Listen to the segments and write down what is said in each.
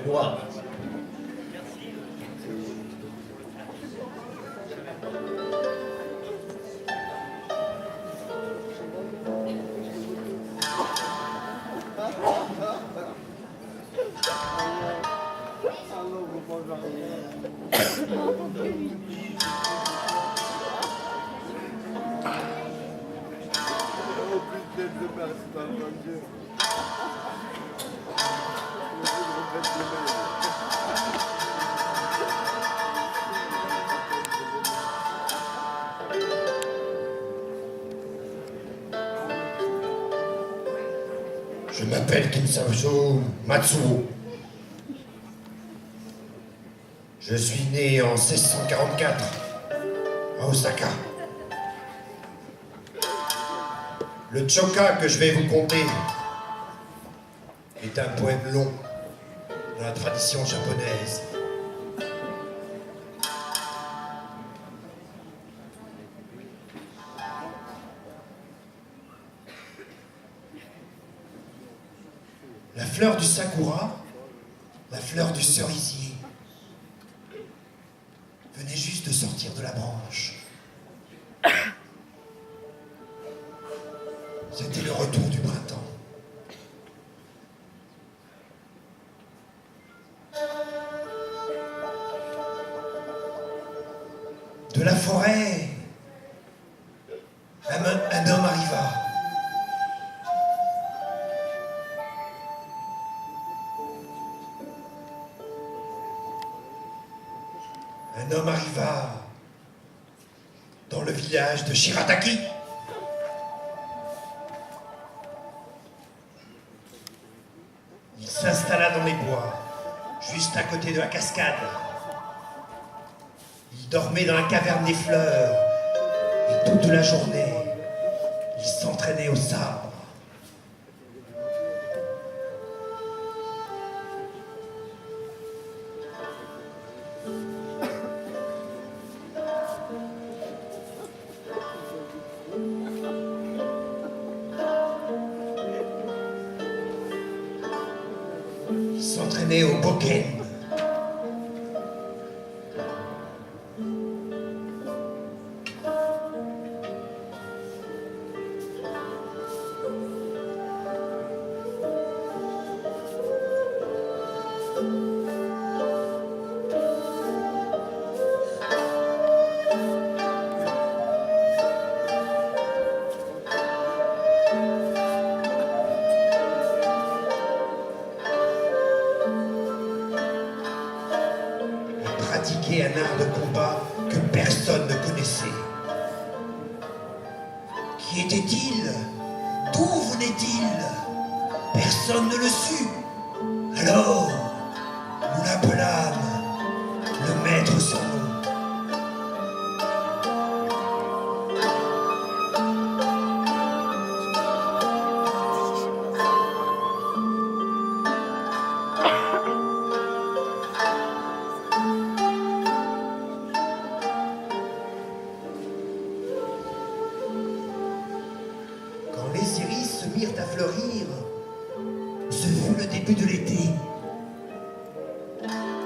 est noir. Je m'appelle Kinsazo Matsuo. Je suis né en 1644 à Osaka. Le choka que je vais vous conter est un poème long dans la tradition japonaise. La fleur du sakura, la fleur du cerisier, venait juste de sortir de la branche. C'était le retour du printemps. De la forêt, un homme arriva. Un homme arriva dans le village de Shirataki. Il s'installa dans les bois, juste à côté de la cascade. Il dormait dans la caverne des fleurs et toute la journée, il s'entraînait au sabre. Il s'entraînait au bokken. Pratiquait un art de combat que personne ne connaissait. Qui était-il? D'où venait-il? Personne ne le sut. Alors, nous l'appelâmes le maître sans nom. Quand les iris se mirent à fleurir, ce fut le début de l'été.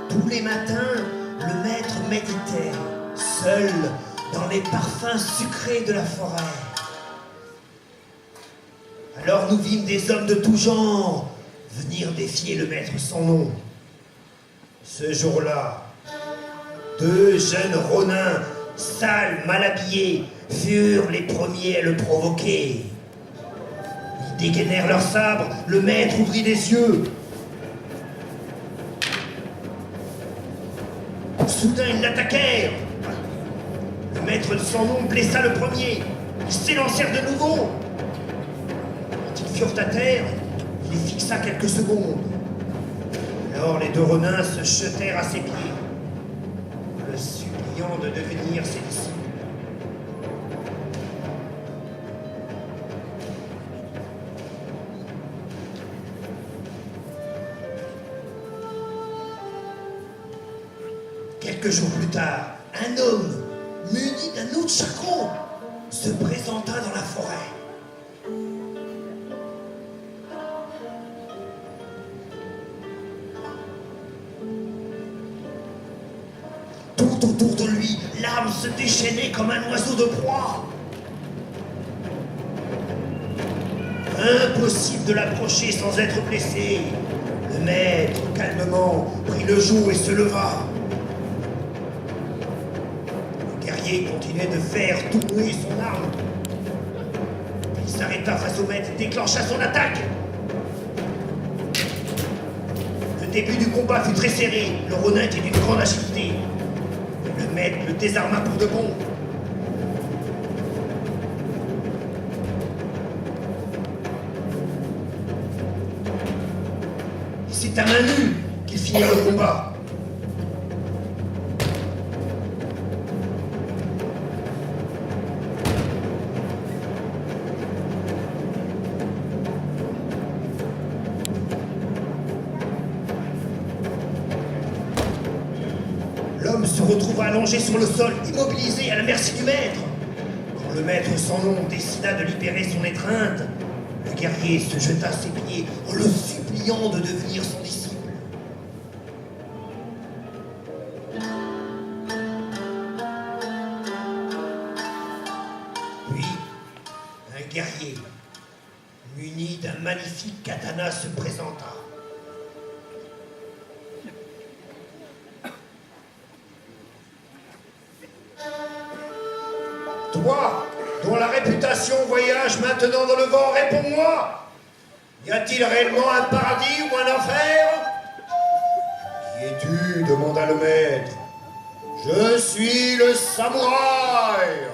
Tous les matins, le maître méditait, seul dans les parfums sucrés de la forêt. Alors nous vîmes des hommes de tout genre venir défier le maître sans nom. Ce jour-là, deux jeunes ronins, sales, mal habillés, furent les premiers à le provoquer. Ils dégainèrent leurs sabres, le maître ouvrit les yeux. Soudain, ils l'attaquèrent. Le maître de son nom blessa le premier. Ils s'élancèrent de nouveau. Quand ils furent à terre, il les fixa quelques secondes. Alors les deux renins se jetèrent à ses pieds, le suppliant de devenir ses disciples. Quelques jours plus tard, un homme, muni d'un autre chacon, se présenta dans la forêt. Autour de lui, l'arme se déchaînait comme un oiseau de proie. Impossible de l'approcher sans être blessé. Le maître, calmement, prit le joug et se leva. Le guerrier continuait de faire tourner son arme. Il s'arrêta face au maître et déclencha son attaque. Le début du combat fut très serré. Le Ronin était d'une grande agilité. Le maître le désarma pour de bon. C'est à main nue qu'il finit le combat. L'homme se retrouva allongé sur le sol, immobilisé à la merci du maître. Quand le maître sans nom décida de libérer son étreinte, le guerrier se jeta à ses pieds en le suppliant de devenir son disciple. Puis, un guerrier, muni d'un magnifique katana, se présenta. Toi, dont la réputation voyage maintenant dans le vent, réponds-moi. Y a-t-il réellement un paradis ou un enfer? Qui es-tu? Demanda le maître. Je suis le samouraï.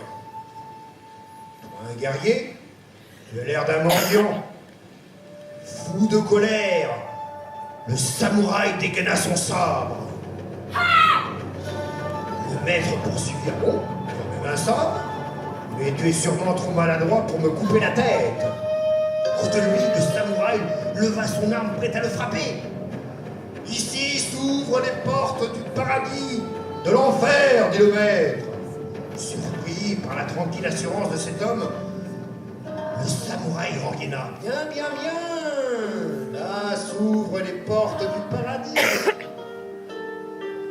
Un guerrier? Tu as l'air d'un mendiant. Fou de colère, le samouraï dégaina son sabre. Le maître poursuivit. Oh, quand même un sabre? Mais tu es sûrement trop maladroit pour me couper la tête. Hors de lui, le samouraï leva son arme prête à le frapper. Ici s'ouvrent les portes du paradis, de l'enfer, dit le maître. Surpris par la tranquille assurance de cet homme, le samouraï rengaina. Bien, bien, bien. Là s'ouvrent les portes du paradis.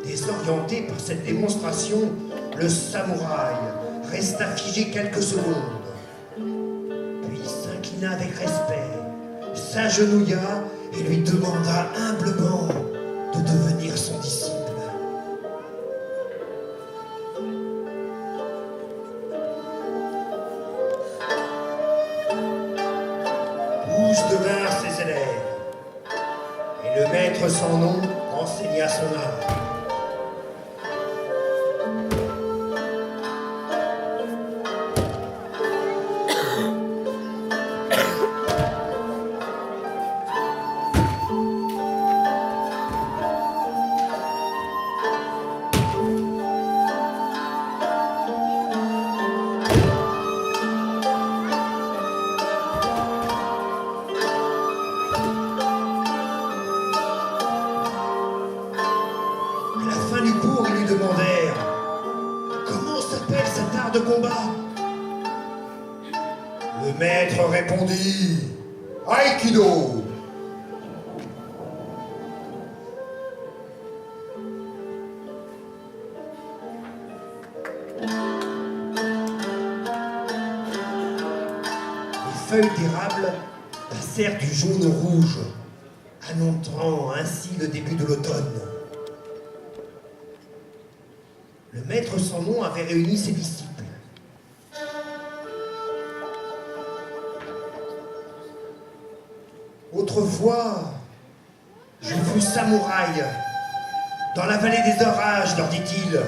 Désorienté par cette démonstration, le samouraï resta figé quelques secondes, puis s'inclina avec respect, s'agenouilla et lui demanda humblement de devenir son disciple. Tous devinrent ses élèves, et le maître sans nom enseigna son art. De combat. Le maître répondit Aïkido. Les feuilles d'érable passèrent du jaune au rouge, annonçant ainsi le début de l'automne. Le maître sans nom avait réuni ses disciples. Autrefois, je fus samouraï dans la vallée des orages, leur dit-il,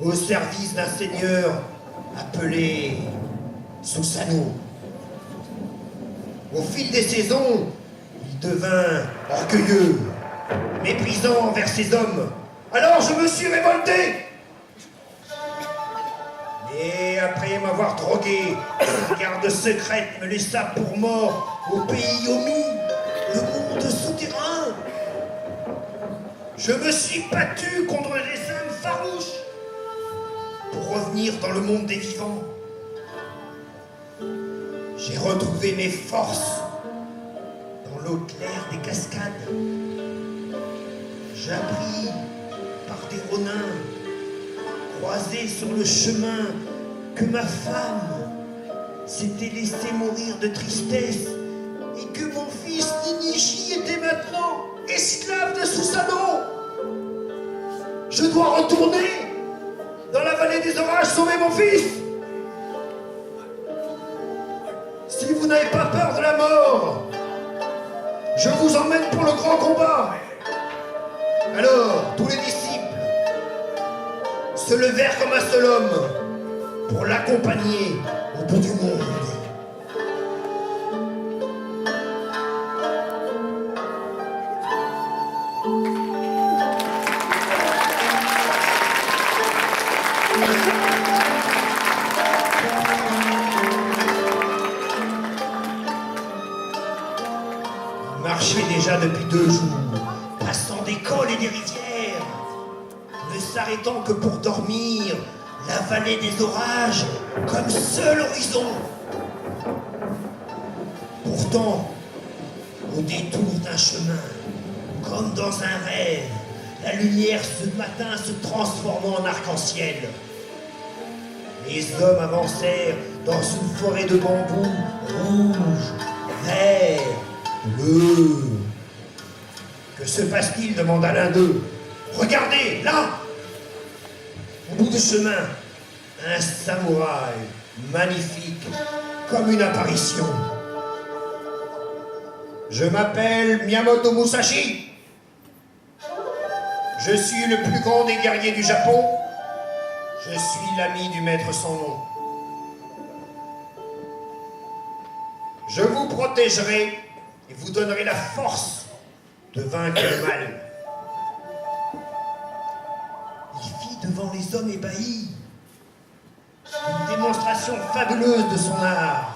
au service d'un seigneur appelé Susanoo. Au fil des saisons, il devint orgueilleux, méprisant envers ses hommes. Alors je me suis révolté. Mais après m'avoir drogué, une garde secrète me laissa pour mort au pays omis, le monde souterrain. Je me suis battu contre les âmes farouches pour revenir dans le monde des vivants. J'ai retrouvé mes forces dans l'eau claire des cascades. J'appris par des ronins croisé sur le chemin que ma femme s'était laissée mourir de tristesse et que mon fils Ninichi était maintenant esclave de Susanoo. Je dois retourner dans la vallée des orages sauver mon fils. Si vous n'avez pas peur de la mort, je vous emmène pour le grand combat. Alors, tous les disciples se levèrent comme un seul homme pour l'accompagner au bout du monde. Ils marchaient déjà depuis 2 jours, passant des cols et des rivières, ne s'arrêtant que pour dormir, la vallée des orages comme seul horizon. Pourtant, au détour d'un chemin, comme dans un rêve, la lumière ce matin se transformant en arc-en-ciel. Les hommes avancèrent dans une forêt de bambous rouges, verts, bleus. Que se passe-t-il demanda l'un d'eux. Regardez, là! Au bout du chemin, un samouraï magnifique, comme une apparition. Je m'appelle Miyamoto Musashi. Je suis le plus grand des guerriers du Japon. Je suis l'ami du maître sans nom. Je vous protégerai et vous donnerai la force de vaincre le mal. Il fit devant les hommes ébahis une démonstration fabuleuse de son art.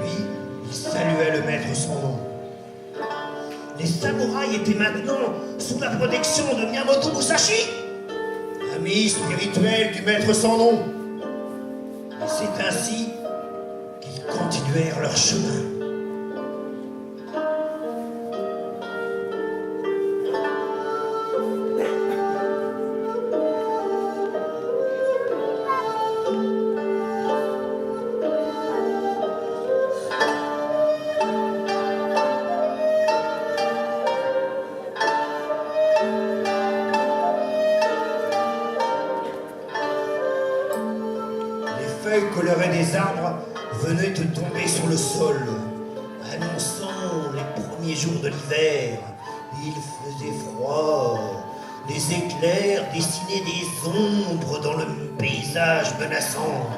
Puis, il saluait le maître sans nom. Les samouraïs étaient maintenant sous la protection de Miyamoto Musashi, ami spirituel du maître sans nom. C'est ainsi qu'ils continuèrent leur chemin. Les feuilles colorées des arbres venaient de tomber sur le sol, annonçant les premiers jours de l'hiver. Il faisait froid. Les éclairs dessinaient des ombres dans le paysage menaçant.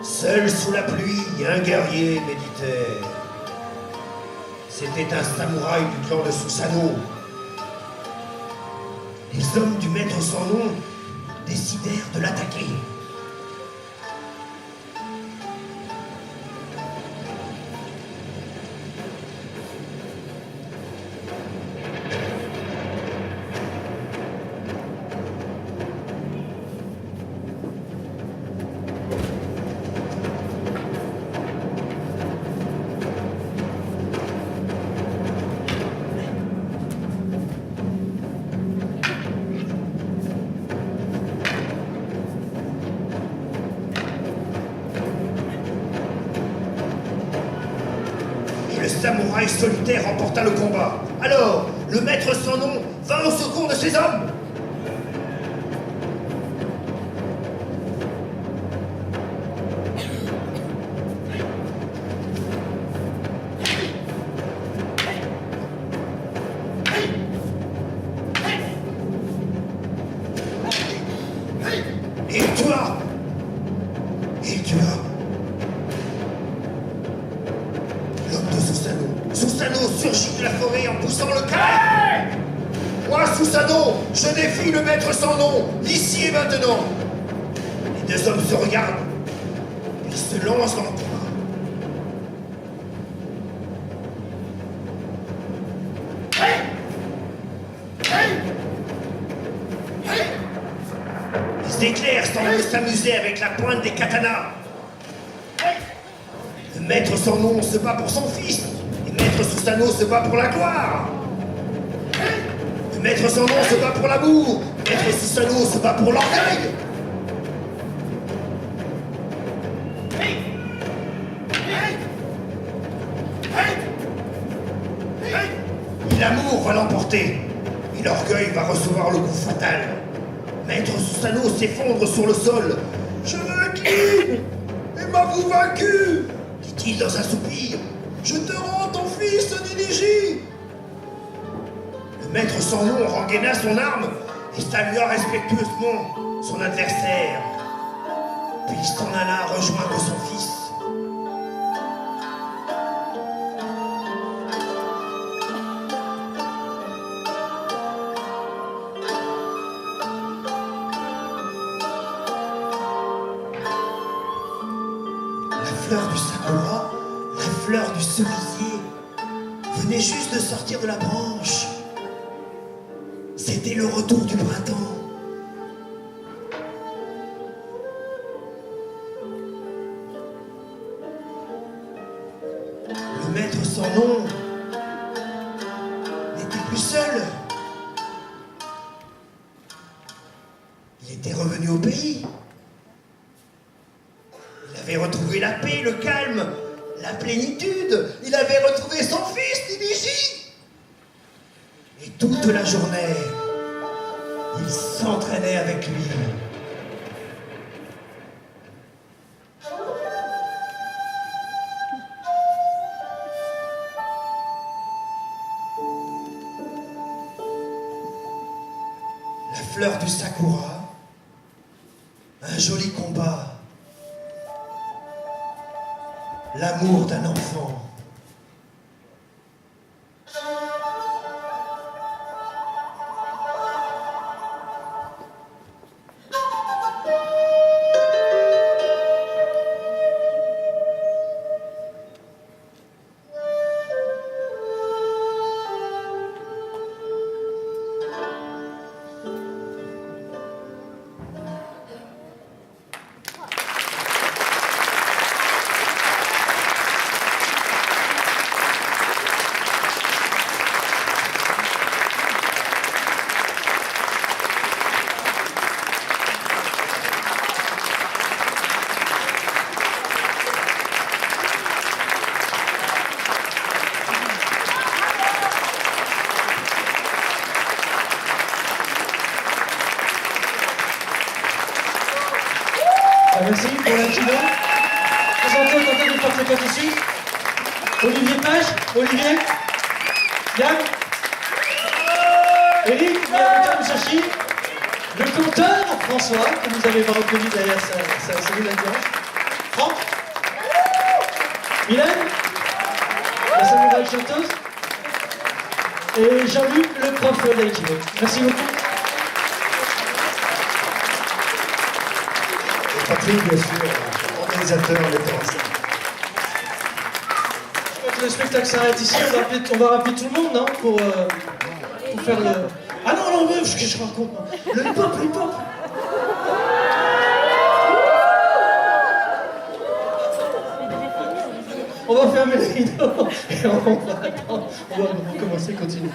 Seul sous la pluie, un guerrier méditait. C'était un samouraï du clan de Susanoo. Les hommes du maître sans nom décidèrent de l'attaquer. Le samouraï solitaire remporta le combat. Alors, le maître sans nom vint au secours de ses hommes. Il tua l'homme de Susanoo. Susanoo surgit de la forêt en poussant le cri. Moi, Susanoo, je défie le maître sans nom, ici et maintenant. Les 2 hommes se regardent, puis se lancent dans le combat. éclairs semblent s'amuser avec la pointe des katanas. Le maître sans nom se bat pour son fils, et maître Susanoo se bat pour la gloire. Le maître sans nom se bat pour l'amour, maître Susanoo se bat pour l'orgueil. Et l'amour va l'emporter, et l'orgueil va recevoir le coup fatal. Maître Susanoo s'effondre sur le sol. « Je m'incline, et m'avez-vous vaincu ?» dit-il dans un soupir. « Je te rends ton fils, Nidiji !» Le maître sans nom rengaina son arme et salua respectueusement son adversaire. Puis il s'en alla rejoindre son fils. La fleur du sakura, la fleur du cerisier, venait juste de sortir de la branche. C'était le retour du printemps. Le maître sans nom n'était plus seul. Il était revenu au pays. Il avait retrouvé la paix, le calme, la plénitude. Il avait retrouvé son fils, Nidiji. Et toute la journée, il s'entraînait avec lui. La fleur du sakura, un joli combat. L'amour d'un enfant. Merci pour la kilo. Présentez quand même porte les potes ici. Olivier Page, Olivier, Yann, Eric, Yann Musashi, le compteur François, que vous avez pas reconnu derrière sa cellule à dimanche, Franck, Mylène, la samouraï chanteuse, et Jean-Luc, le prof d'aïkido. Merci beaucoup. Patrick, bien sûr, organisateur, metteur en scène. Je crois que le spectacle s'arrête ici, on va rappeler tout le monde, non, pour faire le... Ah non, non, ce que je raconte, moi. Le hip-hop, le hip-hop. On va fermer les rideaux et on va attendre, on va commencer, continuer.